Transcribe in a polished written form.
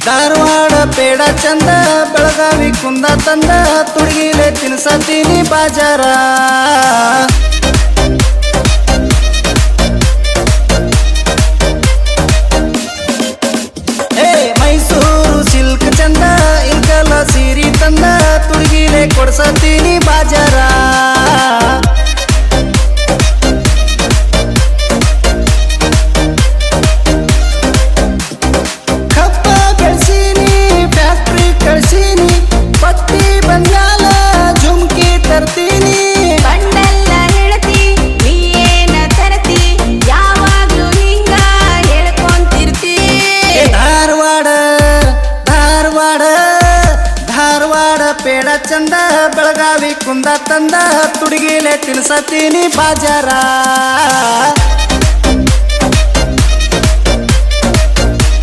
ಧಾರವಾಡ ಪೇಡ ಚಂದ ಬೆಳಗಾವಿ ಕುಂದ ತಂದ ತುಡುಗಿಲೆ ತಿನ್ಸತೀನಿ ಬಾಜಾರ ಮೈಸೂರು ಸಿಲ್ಕ್ ಚಂದ ಇಲ್ಕಲ ಸೀರಿ ತಂದ ತುಡುಗಿಲೆ ಕೊಡ್ಸತೀನಿ ಬಾಜಾರ ಕಪ್ಪ ಬೆಳ್ಸೀನಿ ಫ್ಯಾಕ್ಟ್ರಿ ಕಳ್ಸೀನಿ ಪಟ್ಟಿ ಬಂಗಾಲ ಜುಮ್ಕಿ ತರ್ತೀನಿ ಬಂಡಲ್ಲ ಹೇಳ್ತಿ ನೀ ಏನ ತರತಿ ಯಾವಾಗ್ಲೂ ಹಿಂಗ ಹೇಳ್ಕೊಂತಿರ್ತಿ ಧಾರವಾಡ ಧಾರವಾಡ ಧಾರವಾಡ ಪೇಡ ಚಂದ ಬೆಳಗಾವಿ ಕುಂದ ತಂದ ತುಡುಗಿಲೆ ತಿನ್ಸತೀನಿ ಬಾಜಾರ